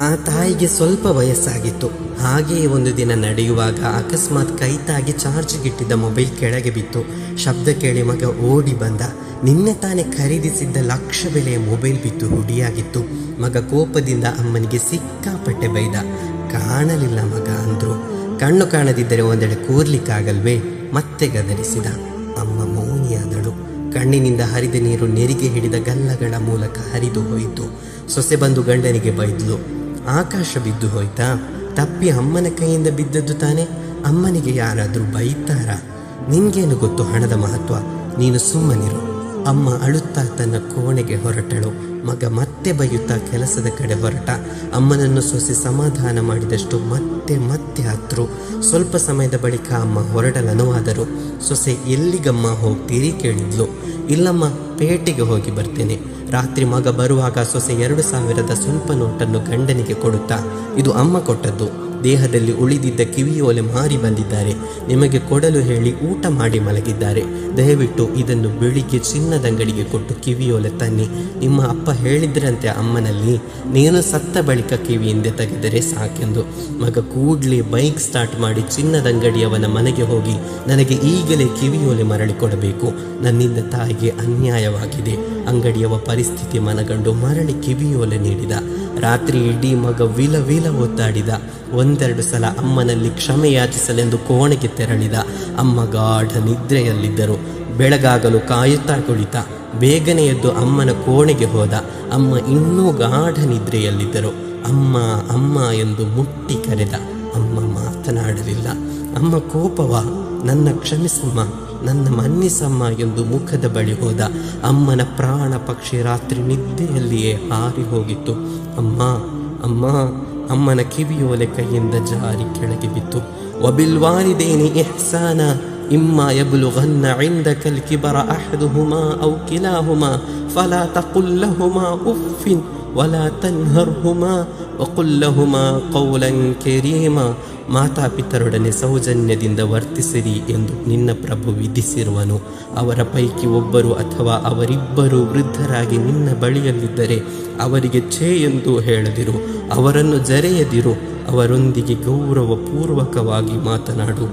ಆ ತಾಯಿಗೆ ಸ್ವಲ್ಪ ವಯಸ್ಸಾಗಿತ್ತು. ಹಾಗೆಯೇ ಒಂದು ದಿನ ನಡೆಯುವಾಗ ಅಕಸ್ಮಾತ್ ಕೈ ತಾಗಿ ಚಾರ್ಜ್ಗಿಟ್ಟಿದ್ದ ಮೊಬೈಲ್ ಕೆಳಗೆ ಬಿತ್ತು. ಶಬ್ದ ಕೇಳಿ ಮಗ ಓಡಿ ಬಂದ. ನಿನ್ನೆ ತಾನೇ ಖರೀದಿಸಿದ್ದ ಲಕ್ಷ ಬೆಲೆಯ ಮೊಬೈಲ್ ಬಿತ್ತು ಹುಡಿಯಾಗಿತ್ತು. ಮಗ ಕೋಪದಿಂದ ಅಮ್ಮನಿಗೆ ಸಿಕ್ಕಾಪಟ್ಟೆ ಬೈದ. ಕಾಣಲಿಲ್ಲ ಮಗ ಅಂದ್ರು. ಕಣ್ಣು ಕಾಣದಿದ್ದರೆ ಒಂದೆಡೆ ಕೂರ್ಲಿಕ್ಕಾಗಲ್ವೇ? ಮತ್ತೆ ಗದರಿಸಿದ. ಅಮ್ಮ ಮೌನಿಯಾದಳು. ಕಣ್ಣಿನಿಂದ ಹರಿದ ನೀರು ನೆರಿಗೆ ಹಿಡಿದ ಗಲ್ಲಗಳ ಮೂಲಕ ಹರಿದು ಹೋಯಿತು. ಸೊಸೆ ಬಂದು ಗಂಡನಿಗೆ ಬೈದ್ಲು. ಆಕಾಶ ಬಿದ್ದು ಹೋಯ್ತಾ? ತಪ್ಪಿ ಅಮ್ಮನ ಕೈಯಿಂದ ಬಿದ್ದದ್ದು ತಾನೆ. ಅಮ್ಮನಿಗೆ ಯಾರಾದರೂ ಬೈತಾರಾ? ನಿನ್ಗೇನು ಗೊತ್ತು ಹಣದ ಮಹತ್ವ? ನೀನು ಸುಮ್ಮನಿರು. ಅಮ್ಮ ಅಳುತ್ತಾ ತನ್ನ ಕೋಣೆಗೆ ಹೊರಟಳು. ಮಗ ಮತ್ತೆ ಬೈಯುತ್ತಾ ಕೆಲಸದ ಕಡೆ ಹೊರಟ. ಅಮ್ಮನನ್ನು ಸೊಸೆ ಸಮಾಧಾನ ಮಾಡಿದಷ್ಟು ಮತ್ತೆ ಮತ್ತೆ ಹತ್ರು. ಸ್ವಲ್ಪ ಸಮಯದ ಬಳಿಕ ಅಮ್ಮ ಹೊರಡಲನುವಾದರು. ಸೊಸೆ ಎಲ್ಲಿಗಮ್ಮ ಹೋಗ್ತೀರಿ ಕೇಳಿದ್ಲು. ಇಲ್ಲಮ್ಮ, ಪೇಟೆಗೆ ಹೋಗಿ ಬರ್ತೇನೆ. ರಾತ್ರಿ ಮಗ ಬರುವಾಗ ಸೊಸೆ 2,000 ಸ್ವಲ್ಪ ನೋಟನ್ನು ಗಂಡನಿಗೆ ಕೊಡುತ್ತಾ, ಇದು ಅಮ್ಮ ಕೊಟ್ಟದ್ದು. ದೇಹದಲ್ಲಿ ಉಳಿದಿದ್ದ ಕಿವಿಯೋಲೆ ಮಾರಿ ಬಂದಿದ್ದಾರೆ. ನಿಮಗೆ ಕೊಡಲು ಹೇಳಿ ಊಟ ಮಾಡಿ ಮಲಗಿದ್ದಾರೆ. ದಯವಿಟ್ಟು ಇದನ್ನು ಬೆಳಿಗ್ಗೆ ಚಿನ್ನದಂಗಡಿಗೆ ಕೊಟ್ಟು ಕಿವಿಯೋಲೆ ತನ್ನಿ. ನಿಮ್ಮ ಅಪ್ಪ ಹೇಳಿದ್ರಂತೆ ಅಮ್ಮನಲ್ಲಿ, ನೀನು ಸತ್ತ ಬಳಿಕ ಕಿವಿಯಿಂದ ತೆಗೆದರೆ ಸಾಕೆಂದು. ಮಗ ಕೂಡ್ಲೇ ಬೈಕ್ ಸ್ಟಾರ್ಟ್ ಮಾಡಿ ಚಿನ್ನದಂಗಡಿಯವನ ಮನೆಗೆ ಹೋಗಿ, ನನಗೆ ಈಗಲೇ ಕಿವಿಯೋಲೆ ಮರಳಿ ಕೊಡಬೇಕು. ನನ್ನಿಂದ ತಾಯಿಗೆ ಅನ್ಯಾಯವಾಗಿದೆ. ಅಂಗಡಿಯವ ಪರಿಸ್ಥಿತಿ ಮನಗಂಡು ಮರಳಿ ಕಿವಿಯೋಲೆ ನೀಡಿದ. ರಾತ್ರಿ ಇಡೀ ಮಗ ವಿಲ ಒತ್ತಾಡಿದ. 1-2 ಸಲ ಅಮ್ಮನಲ್ಲಿ ಕ್ಷಮೆ ಯಾಚಿಸಲೆಂದು ಕೋಣೆಗೆ ತೆರಳಿದ. ಅಮ್ಮ ಗಾಢ ನಿದ್ರೆಯಲ್ಲಿದ್ದರು. ಬೆಳಗಾಗಲು ಕಾಯುತ್ತಾ ಕುಳಿತ. ಬೇಗನೆ ಎದ್ದು ಅಮ್ಮನ ಕೋಣೆಗೆ ಹೋದ. ಅಮ್ಮ ಇನ್ನೂ ಗಾಢ ನಿದ್ರೆಯಲ್ಲಿದ್ದರು. ಅಮ್ಮ ಅಮ್ಮ ಎಂದು ಮುಟ್ಟಿ ಕರೆದ. ಅಮ್ಮ ಮಾತನಾಡಲಿಲ್ಲ. ಅಮ್ಮ ಕೋಪವಾ? ನನ್ನ ಕ್ಷಮಿಸಮ್ಮ, ನನ್ನ ಮನ್ನಿಸಮ್ಮ ಎಂದು ಮುಖದ ಬಳಿ ಹೋದ. ಅಮ್ಮನ ಪ್ರಾಣ ಪಕ್ಷಿ ರಾತ್ರಿ ನಿದ್ದೆಯಲ್ಲಿಯೇ ಹಾರಿ ಹೋಗಿತ್ತು. ಅಮ್ಮ ಅಮ್ಮ ಅಮ್ಮನ ಕಿವಿಯೋಲೆ ಕೈಯಿಂದ ಜಾರಿ ಕೆಳಗೆ ಬಿತ್ತು. ವಬಿಲ್ವಾಲಿದೈನಿ ಇಹ್ಸಾನ ಇಮ್ಮಾ ಯಬ್ಲುಗನ್ನ ಇಂದಕಲ್ ಕಿಬರ ಅಹದುಹುಮಾ ಔ ಕಿಲಾಹುಮಾ ಫಲಾ ತಕುಲ್ ಲಹುಮಾ ಉಫ್ಫಿನ್ ವಲಾ ತನ್ಹರ್ಹುಮಾ ವಕುಲ್ ಲಹುಮಾ ಕೌಲನ್ ಕರೀಮಾ. ಮಾತಾಪಿತರೊಡನೆ ಸೌಜನ್ಯದಿಂದ ವರ್ತಿಸಿರಿ ಎಂದು ನಿನ್ನ ಪ್ರಭು ವಿಧಿಸಿರುವನು. ಅವರ ಪೈಕಿ ಒಬ್ಬರು ಅಥವಾ ಅವರಿಬ್ಬರು ವೃದ್ಧರಾಗಿ ನಿನ್ನ ಬಳಿಯಲ್ಲಿದ್ದರೆ ಅವರಿಗೆ ಛೇ ಎಂದು ಹೇಳದಿರು. ಅವರನ್ನು ಜರೆಯದಿರು. ಅವರೊಂದಿಗೆ ಗೌರವಪೂರ್ವಕವಾಗಿ ಮಾತನಾಡು.